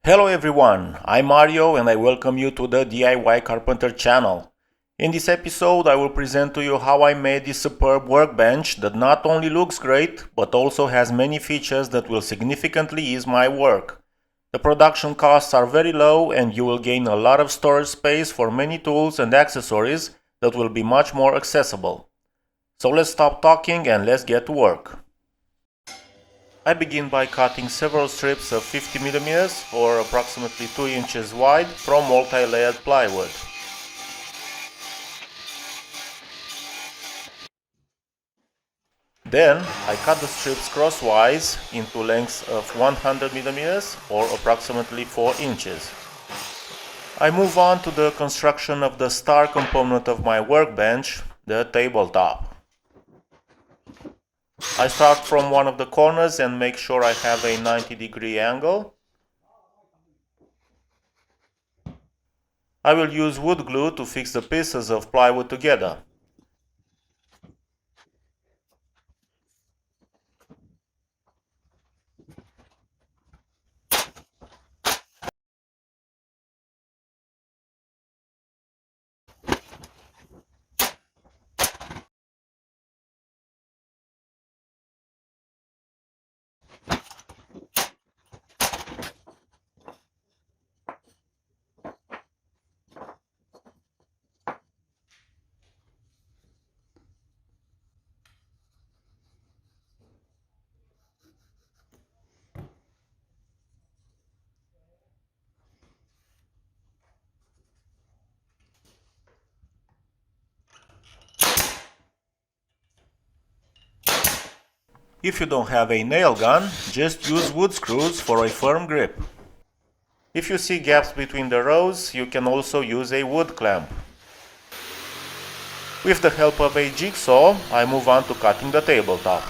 Hello everyone, I'm Mario and I welcome you to the DIY Carpenter channel. In this episode I will present to you how I made this superb workbench that not only looks great but also has many features that will significantly ease my work. The production costs are very low and you will gain a lot of storage space for many tools and accessories that will be much more accessible. So let's stop talking and let's get to work. I begin by cutting several strips of 50mm or approximately 2 inches wide from multi-layered plywood. Then I cut the strips crosswise into lengths of 100mm or approximately 4 inches. I move on to the construction of the star component of my workbench, the tabletop. I start from one of the corners and make sure I have a 90-degree angle. I will use wood glue to fix the pieces of plywood together. If you don't have a nail gun, just use wood screws for a firm grip. If you see gaps between the rows, you can also use a wood clamp. With the help of a jigsaw, I move on to cutting the tabletop.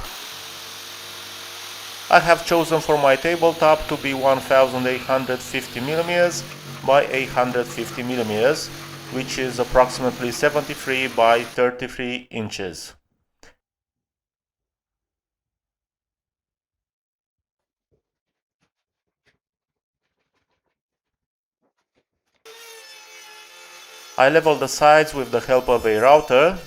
I have chosen for my tabletop to be 1850mm by 850mm, which is approximately 73 by 33 inches. I level the sides with the help of a router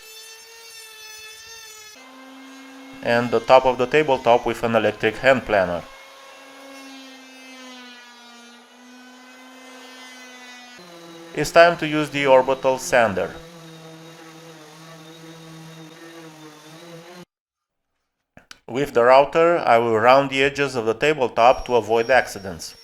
and the top of the tabletop with an electric hand planer. It's time to use the orbital sander. With the router, I will round the edges of the tabletop to avoid accidents.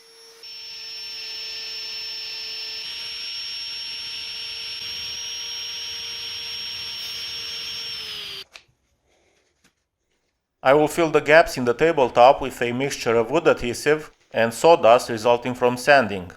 I will fill the gaps in the tabletop with a mixture of wood adhesive and sawdust resulting from sanding.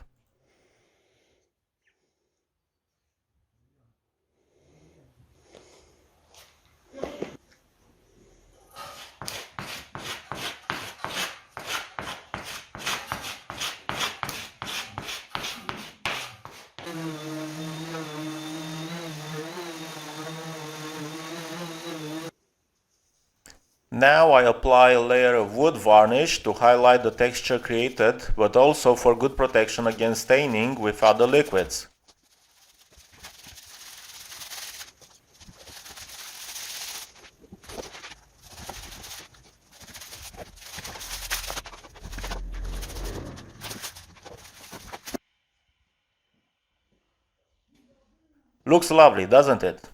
Now I apply a layer of wood varnish to highlight the texture created, but also for good protection against staining with other liquids. Looks lovely, doesn't it?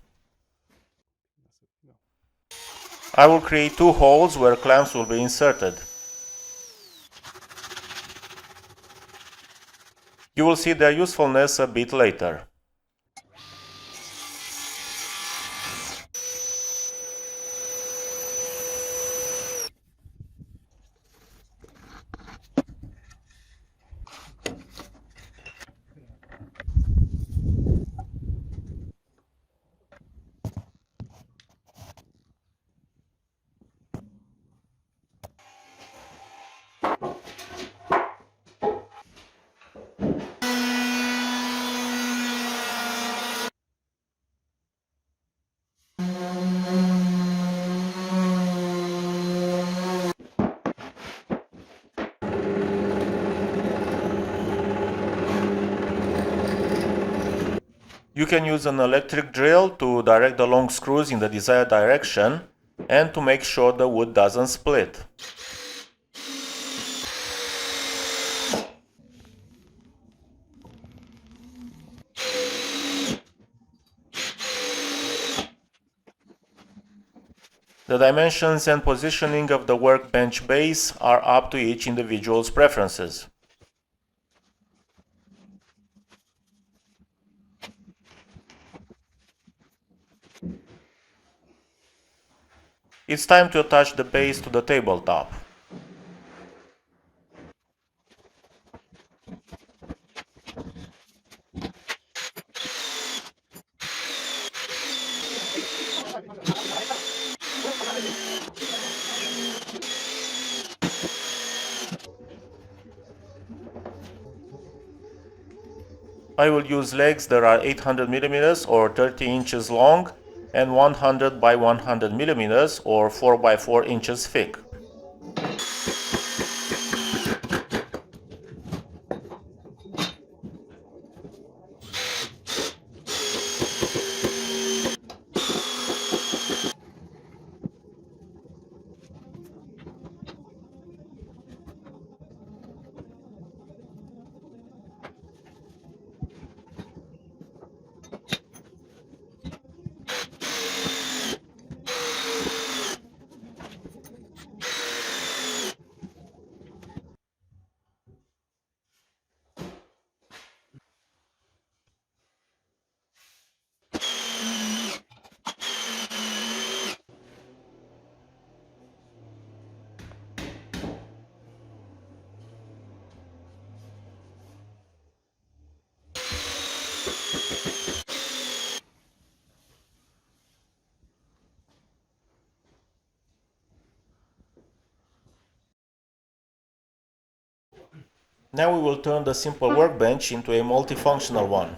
I will create 2 holes where clamps will be inserted. You will see their usefulness a bit later. You can use an electric drill to direct the long screws in the desired direction and to make sure the wood doesn't split. The dimensions and positioning of the workbench base are up to each individual's preferences. It's time to attach the base to the tabletop. I will use legs that are 800 millimeters or 30 inches long and 100 by 100 millimeters or 4 by 4 inches thick. Now we will turn the simple workbench into a multifunctional one.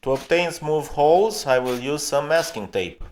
To obtain smooth holes, I will use some masking tape.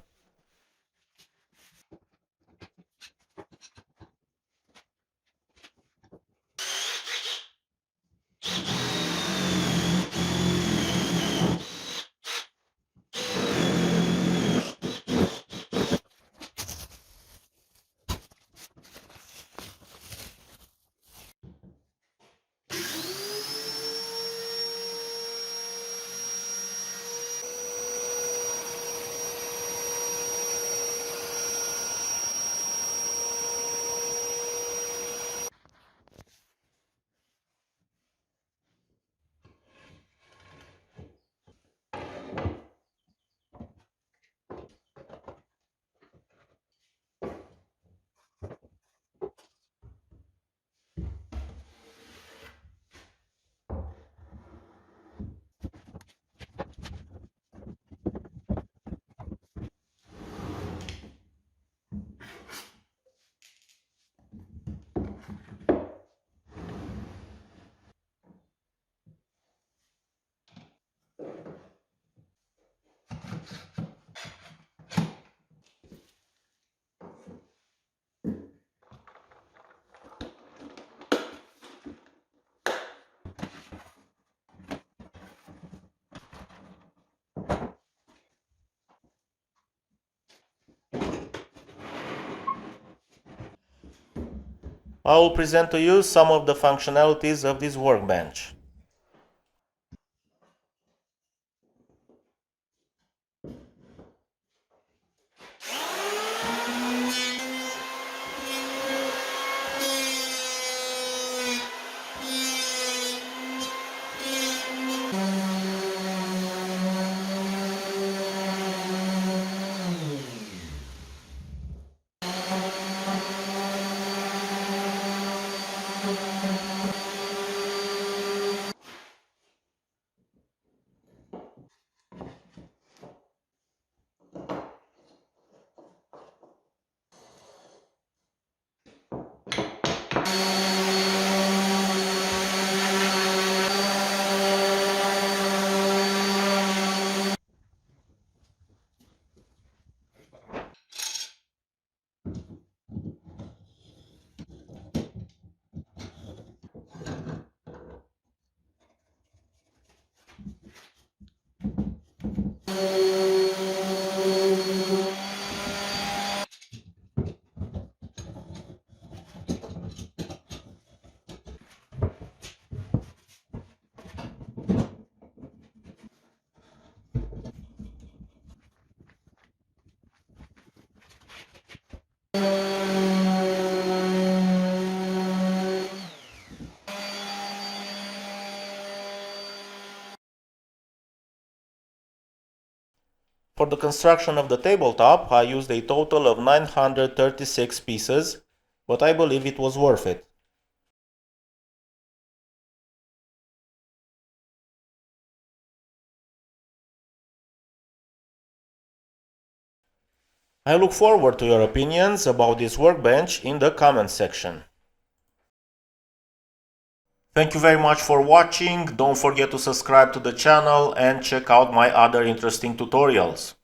I will present to you some of the functionalities of this workbench. For the construction of the tabletop, I used a total of 936 pieces, but I believe it was worth it. I look forward to your opinions about this workbench in the comments section. Thank you very much for watching. Don't forget to subscribe to the channel and check out my other interesting tutorials.